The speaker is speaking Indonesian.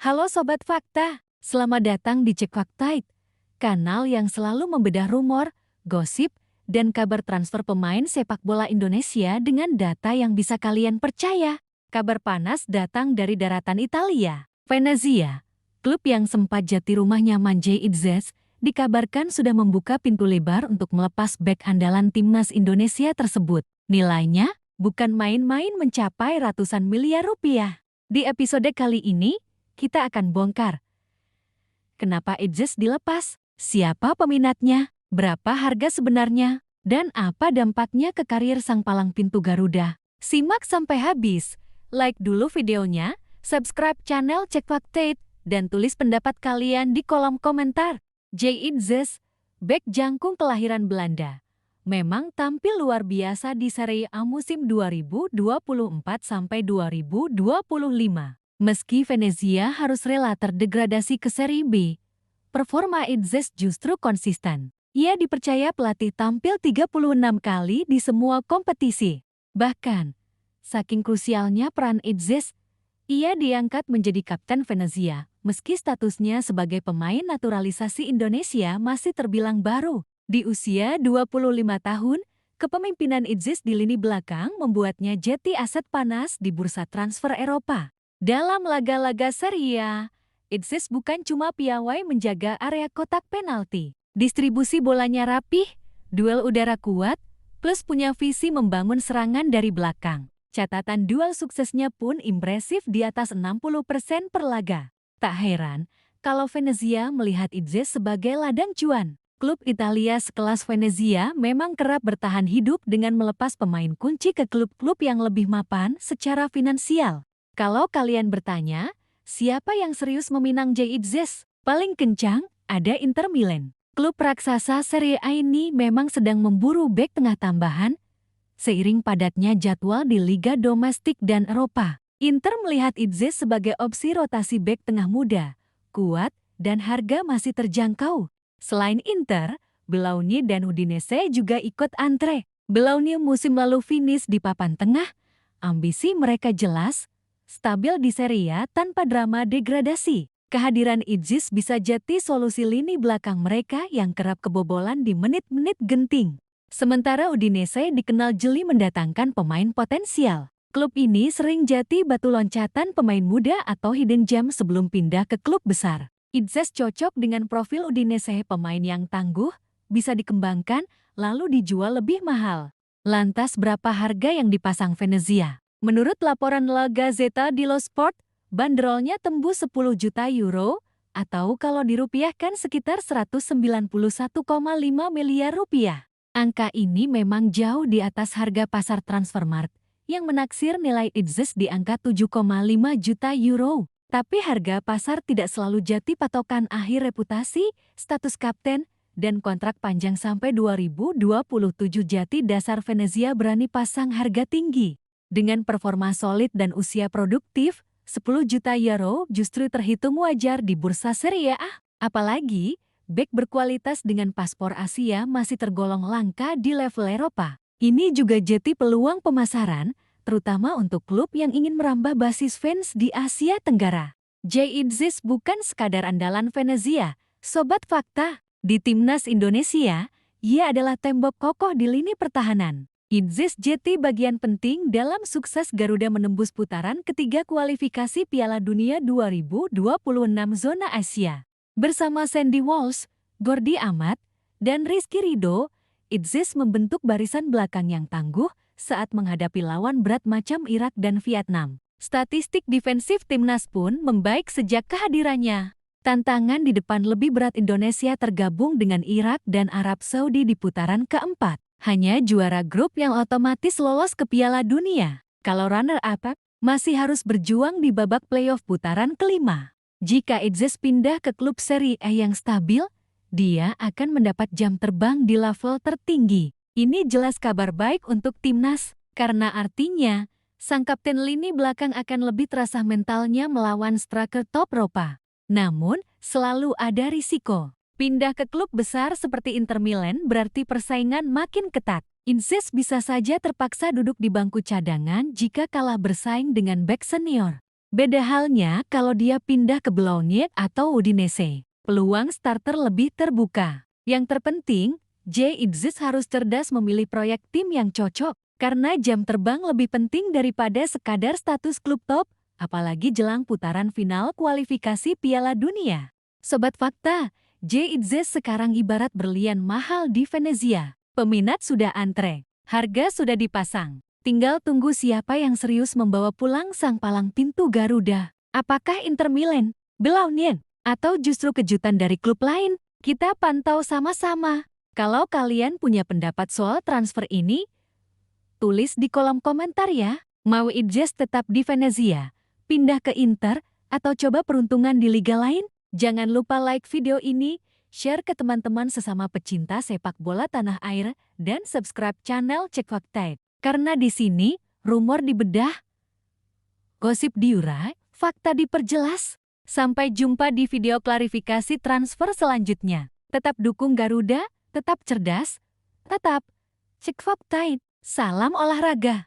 Halo Sobat Fakta, selamat datang di Cek Faktait, kanal yang selalu membedah rumor, gosip, dan kabar transfer pemain sepak bola Indonesia dengan data yang bisa kalian percaya. Kabar panas datang dari daratan Italia. Venezia, klub yang sempat jati rumahnya Manjay Idzes, dikabarkan sudah membuka pintu lebar untuk melepas bek andalan timnas Indonesia tersebut. Nilainya bukan main-main, mencapai ratusan miliar rupiah. Di episode kali ini, kita akan bongkar kenapa Idzes dilepas, siapa peminatnya, berapa harga sebenarnya, dan apa dampaknya ke karir sang palang pintu Garuda. Simak sampai habis, like dulu videonya, subscribe channel Cek Faktait, dan tulis pendapat kalian di kolom komentar. Jay Idzes, bek jangkung kelahiran Belanda, memang tampil luar biasa di Serie A musim 2024-2025. Meski Venezia harus rela terdegradasi ke Serie B, performa Idzes justru konsisten. Ia dipercaya pelatih tampil 36 kali di semua kompetisi. Bahkan, saking krusialnya peran Idzes, ia diangkat menjadi kapten Venezia, meski statusnya sebagai pemain naturalisasi Indonesia masih terbilang baru. Di usia 25 tahun, kepemimpinan Idzes di lini belakang membuatnya jadi aset panas di bursa transfer Eropa. Dalam laga-laga Serie A, Idzes bukan cuma piawai menjaga area kotak penalti. Distribusi bolanya rapih, duel udara kuat, plus punya visi membangun serangan dari belakang. Catatan duel suksesnya pun impresif di atas 60% per laga. Tak heran kalau Venezia melihat Idzes sebagai ladang cuan. Klub Italia sekelas Venezia memang kerap bertahan hidup dengan melepas pemain kunci ke klub-klub yang lebih mapan secara finansial. Kalau kalian bertanya, siapa yang serius meminang Jay Idzes? Paling kencang, ada Inter Milan. Klub raksasa Serie A ini memang sedang memburu bek tengah tambahan, seiring padatnya jadwal di liga domestik dan Eropa. Inter melihat Idzes sebagai opsi rotasi bek tengah muda, kuat, dan harga masih terjangkau. Selain Inter, Belauni dan Udinese juga ikut antre. Belauni musim lalu finish di papan tengah, ambisi mereka jelas, stabil di Serie A tanpa drama degradasi. Kehadiran Idzes bisa jadi solusi lini belakang mereka yang kerap kebobolan di menit-menit genting. Sementara Udinese dikenal jeli mendatangkan pemain potensial. Klub ini sering jadi batu loncatan pemain muda atau hidden gem sebelum pindah ke klub besar. Idzes cocok dengan profil Udinese, pemain yang tangguh, bisa dikembangkan, lalu dijual lebih mahal. Lantas berapa harga yang dipasang Venezia? Menurut laporan La Gazzetta dello Sport, bandrolnya tembus 10 juta euro, atau kalau dirupiahkan sekitar 191,5 miliar rupiah. Angka ini memang jauh di atas harga pasar Transfermarkt, yang menaksir nilai Idzes di angka 7,5 juta euro. Tapi harga pasar tidak selalu jadi patokan. Akhir reputasi, status kapten, dan kontrak panjang sampai 2027 jadi dasar Venezia berani pasang harga tinggi. Dengan performa solid dan usia produktif, 10 juta euro justru terhitung wajar di bursa Serie A. Apalagi, bek berkualitas dengan paspor Asia masih tergolong langka di level Eropa. Ini juga jadi peluang pemasaran, terutama untuk klub yang ingin merambah basis fans di Asia Tenggara. Jay Idzes bukan sekadar andalan Venezia, Sobat Fakta. Di timnas Indonesia, ia adalah tembok kokoh di lini pertahanan. Idzes jadi bagian penting dalam sukses Garuda menembus putaran ketiga kualifikasi Piala Dunia 2026 zona Asia. Bersama Sandy Walsh, Gordy Amat, dan Rizky Ridho, Idzes membentuk barisan belakang yang tangguh saat menghadapi lawan berat macam Irak dan Vietnam. Statistik defensif timnas pun membaik sejak kehadirannya. Tantangan di depan lebih berat Indonesia tergabung dengan Irak dan Arab Saudi di putaran keempat. Hanya juara grup yang otomatis lolos ke Piala Dunia. Kalau runner-up, masih harus berjuang di babak playoff putaran kelima. Jika Idzes pindah ke klub Serie A yang stabil, dia akan mendapat jam terbang di level tertinggi. Ini jelas kabar baik untuk timnas, karena artinya, sang kapten lini belakang akan lebih terasa mentalnya melawan striker top Eropa. Namun, selalu ada risiko. Pindah ke klub besar seperti Inter Milan berarti persaingan makin ketat. Idzes bisa saja terpaksa duduk di bangku cadangan jika kalah bersaing dengan bek senior. Beda halnya kalau dia pindah ke Bologna atau Udinese. Peluang starter lebih terbuka. Yang terpenting, Jay Itzes harus cerdas memilih proyek tim yang cocok. Karena jam terbang lebih penting daripada sekadar status klub top, apalagi jelang putaran final kualifikasi Piala Dunia. Sobat Fakta, Jay Itzes sekarang ibarat berlian mahal di Venezia. Peminat sudah antre, harga sudah dipasang. Tinggal tunggu siapa yang serius membawa pulang sang palang pintu Garuda. Apakah Inter Milan, Bologna, atau justru kejutan dari klub lain? Kita pantau sama-sama. Kalau kalian punya pendapat soal transfer ini, tulis di kolom komentar ya. Mau Itzes tetap di Venezia, pindah ke Inter, atau coba peruntungan di liga lain? Jangan lupa like video ini, share ke teman-teman sesama pecinta sepak bola tanah air, dan subscribe channel Cek Fakta. Karena di sini, rumor dibedah, gosip diurai, fakta diperjelas. Sampai jumpa di video klarifikasi transfer selanjutnya. Tetap dukung Garuda, tetap cerdas, tetap Cek Fakta. Salam olahraga.